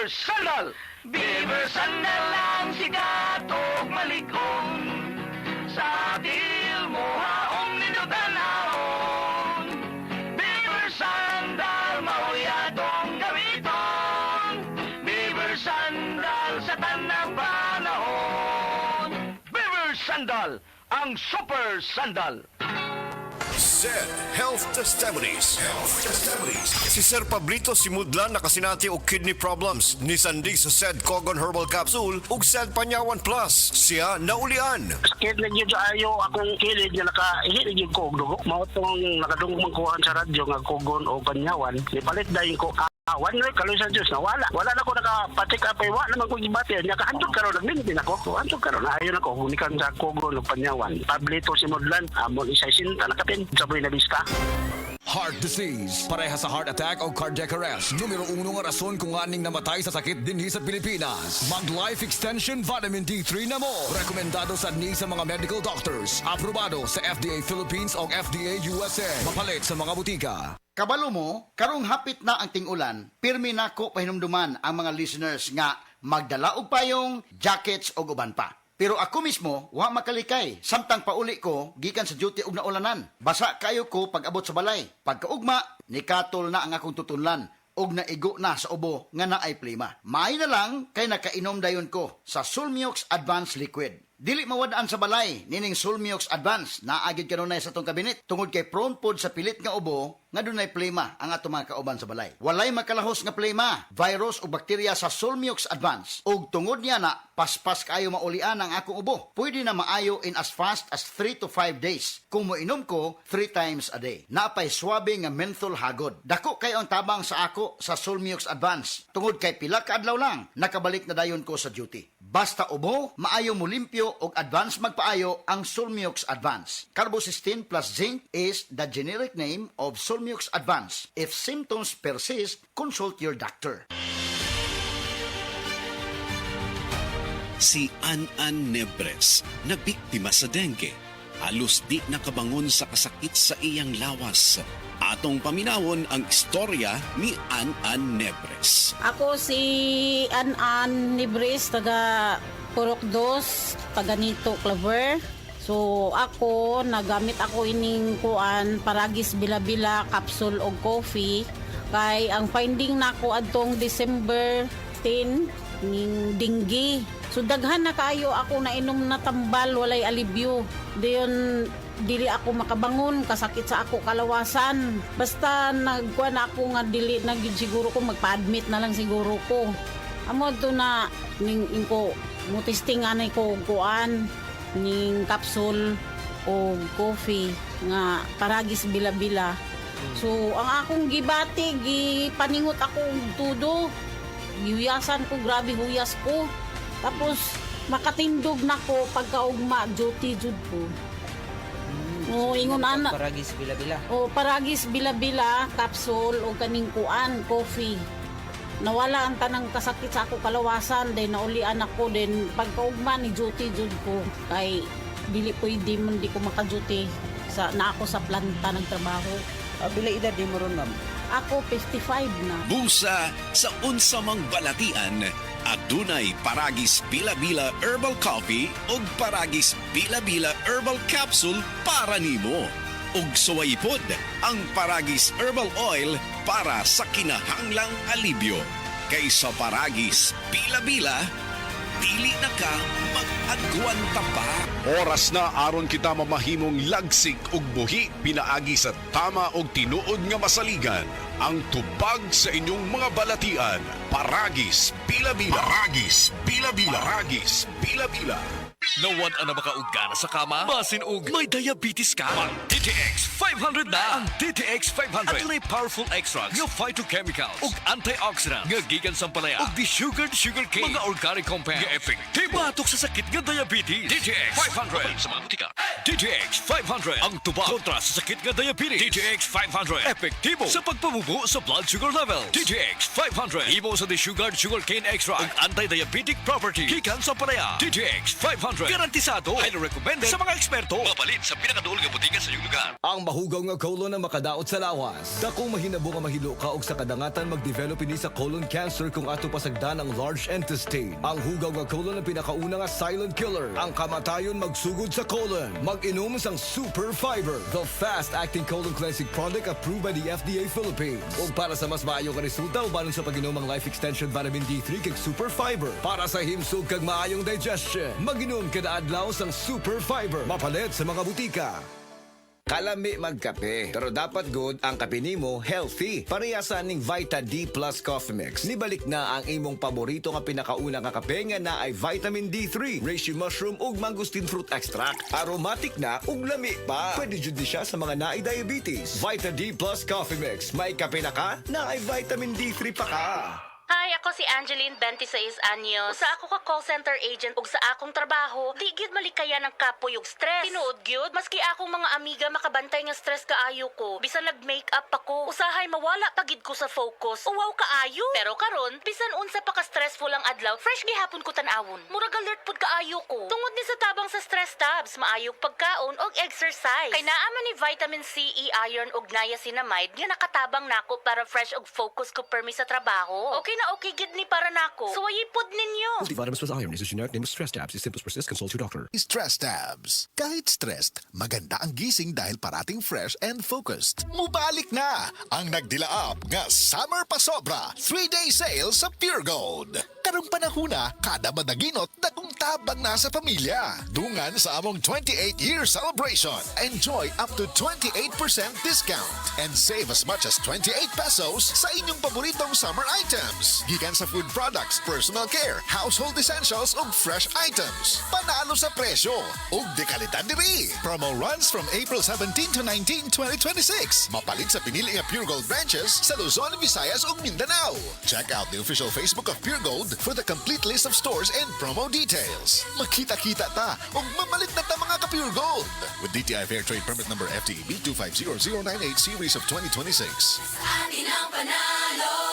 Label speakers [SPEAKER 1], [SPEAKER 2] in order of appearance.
[SPEAKER 1] Beaver Sandal! Beaver Sandal ang sikat og malig-on. Sa dil mo haong ninutanahon. Beaver Sandal mauyadong gamiton. Beaver Sandal sa tanang panahon. Beaver Sandal, ang super sandal.
[SPEAKER 2] Said Health Testimonies. Si Sir Pablito Simudlan nakasinati og kidney problems. Nisandig sa Said Cogon Herbal Capsule ug Said Panyawan Plus. Siya naulian.
[SPEAKER 3] Sakit na yun ayo akong kilid nga nakahilig yung kog dugo. Mao tong nakadungog magkuhan sa radyo nga kogon o panyawan. Ipalit dayon ko awan na kaloy sa Diyos na wala na ko nakapatik apay wa naman ko gibati nya kahandog karon nagmintin ako handog karon ayo na ko hunikan sa kogon o panyawan. Pablito Simudlan amon isa sinta nakatin saboy na bista.
[SPEAKER 4] Heart disease, pareha sa heart attack o cardiac arrest. Numero 1 nga rason kung aning namatay sa sakit dinhi sa Pilipinas. Mag Life Extension Vitamin D3 na mo. Rekomendado sa ni sa mga medical doctors. Aprobado sa FDA Philippines o FDA USA. Mapalit sa mga butika.
[SPEAKER 5] Kabalo mo, karong hapit na ang ting-ulan, pirmi nako pahinumduman ang mga listeners nga magdala og payong, jackets o uban pa. Pero ako mismo, wa makalikay. Samtang pauli ko, gikan sa duty og naulanan. Basa kayo ko pag abot sa balay. Pagkaugma, nikatol na ang akong tutunlan og naigo na sa ubo nga naay plima. Maay na lang kay nakainom dayon ko sa Sulmiox Advanced Liquid. Dili mawadaan sa balay, nining Sulmiox Advance, naagid kanunay sa tong kabinet, tungod kay prone pod sa pilit nga ubo, nga dunay plema ang ato mga kauban sa balay. Walay makalahos nga plema, virus o bakterya sa Sulmiox Advance. Ug tungod niya na, paspas kayo maulian ang akong ubo. Pwede na maayo in as fast as 3 to 5 days. Kung moinom ko, 3 times a day. Napay swabe nga menthol hagod. Dako kayo ang tabang sa ako sa Sulmiox Advance. Tungod kay pila ka adlaw lang, nakabalik na dayon ko sa duty. Basta ubo, maayo mo limpyo og advance magpaayo ang Sulmiox Advance. Carbocysteine plus zinc is the generic name of Sulmiox Advance. If symptoms persist, consult your doctor.
[SPEAKER 6] Si An Nebres, nabiktima sa dengue. Halos di nakabangon sa kasakit sa iyang lawas. Atong paminawon ang istorya ni An Nebres.
[SPEAKER 7] Ako si An Nebres, taga Purok 2, taga Nito, Claver. So ako, nagamit ako ining kuan, paragis bila-bila, capsule o coffee. Kay ang finding nako adtong December 10, ning dengue. So daghan na kaayo ako na inom na tambal, walay alibyo. Dayon dili ako makabangon, kasakit sa ako kalawasan. Basta nagkuan ako nga dili na gyud siguro ko magpa-admit na lang siguro ko. Amo to na ning ko mo testing anay ko kuan ning capsule o coffee nga paragis bila-bila. So ang akong gibati, gipaningot ako tudo. Gihuyasan ko, grabe huyas ko. Tapos makatindog na ko pagkaugma, duty jud ko. O ingon ana
[SPEAKER 8] paragis bila-bila.
[SPEAKER 7] O paragis bila-bila, capsule o kaning kuan, coffee. Nawala ang tanang kasakit sa ako kalawasan, then naulian ako, then pagkaugma ni duty jud ko. Kay dili pwede man di ko maka-duty na ako sa planta nagtrabaho.
[SPEAKER 8] Bila edad di mo ron, ma'am?
[SPEAKER 7] Ako 55 na.
[SPEAKER 6] Busa sa unsamang balatian, adunay Paragis Bila-Bila Herbal Coffee o Paragis Bila-Bila Herbal Capsule para nimo. Ug suwaypod ang Paragis Herbal Oil para sa kinahanglang alibyo. Kaysa Paragis Bila-Bila, dili na ka mag-agwanta pa.
[SPEAKER 2] Oras na aron kita mamahimong lagsik ug buhi pinaagi sa tama og tinuod nga masaligan. Ang tubag sa inyong mga balatian, Paragis Bila-Bila. Paragis Bila-Bila. Paragis Bila-Bila.
[SPEAKER 9] Nawan na makaugana sa kama, masin og may diabetes ka. Ang DTX 500 na. Ang DTX 500 adunay powerful extracts nga phytochemicals ug antioxidants nga gikan sa palaya ug desugared sugarcane, mga organic compounds nga epektibo batok sa sakit nga diabetes. DTX 500 sa mga butika. DTX 500 ang tubag kontra sa sakit nga diabetes. DTX 500 epektibo sa pagpamubo sa blood sugar level. DTX 500 imo sa desugared sugarcane extract ug anti-diabetic property gikan sa palaya. DTX 500 100. Garantisado. Highly recommended sa mga eksperto. Mabalin sa pinakaduol nga butika sa iyong lugar.
[SPEAKER 4] Ang mahugaw nga colon na makadaot sa lawas. Dakong mahinabo nga mahilo ka og sa kadangatan mag-develop ini sa colon cancer kung ato pasagdan ang large intestine. Ang hugaw nga colon ang pinakauna nga silent killer. Ang kamatayon magsugod sa colon. Mag-inom sang Super Fiber, the fast-acting colon cleansing product approved by the FDA Philippines. Ug para sa mas maayo nga resulta ubanon sa pag-inom ang Life Extension Vitamin D3 kag Super Fiber. Para sa himsog kag maayong digestion, mag-inom kada adlaw sang Super Fiber. Mapalit sa mga butika. Kalami magkape, pero dapat good ang kape nimo healthy. Parehasan ning Vita D Plus Coffee Mix. Nibalik na ang imong paborito nga pinakauna nga kape nga na ay vitamin D3, reishi mushroom ug mangosteen fruit extract. Aromatic na ug lami pa. Pwede jud ni siya sa mga naay diabetes. Vita D Plus Coffee Mix. May kape na ka, na ay vitamin D3 pa ka.
[SPEAKER 10] Hi, ako si Angeline, 26 anyos. Sa ako ka call center agent ug sa akong trabaho, di gyud malikaya ng kapoy ug stress. Tinuod gyud, maski akong mga amiga makabantay nga stress kaayo ko. Bisan nag-makeup ako, usahay mawala pagid ko sa focus. Uwaw kaayo. Pero karon, bisan unsa pa ka stressful ang adlaw, fresh gihapon ko tan-awon. Murag alert pud kaayo ko. Tungod ni sa tabang sa stress tabs, maayog pagkaon og exercise. Kay naa man ni vitamin C, E, iron ug niacinamide nga nakatabang nako para fresh ug focus ko permi sa trabaho. Okay na okay gid ni para nako. Suwayi pod ninyo.
[SPEAKER 11] Multivitamins plus iron is a generic name of stress tabs. If symptoms persist, consult your doctor.
[SPEAKER 12] Stress tabs. Kahit stressed, maganda ang gising dahil parating fresh and focused. Mubalik na ang nagdilaap nga Summer Pasobra 3-day sale sa Pure Gold. Karong panahuna, kada madaginot, dagong tabang na sa pamilya. Dungan sa among 28-year celebration. Enjoy up to 28% discount and save as much as 28 pesos sa inyong paboritong summer items. Gikan sa food products, personal care, household essentials ug fresh items. Panalo sa presyo ug dekalidad diri. Promo runs from April 17 to 19, 2026. Mapalit sa pinili nga Pure Gold branches sa Luzon, Visayas ug Mindanao. Check out the official Facebook of Pure Gold for the complete list of stores and promo details. Makita-kita ta ug mamalit na ta mga ka-Pure Gold. With DTI Fair Trade Permit number FTEB 250098 series of 2026.
[SPEAKER 10] Atin ang panalo.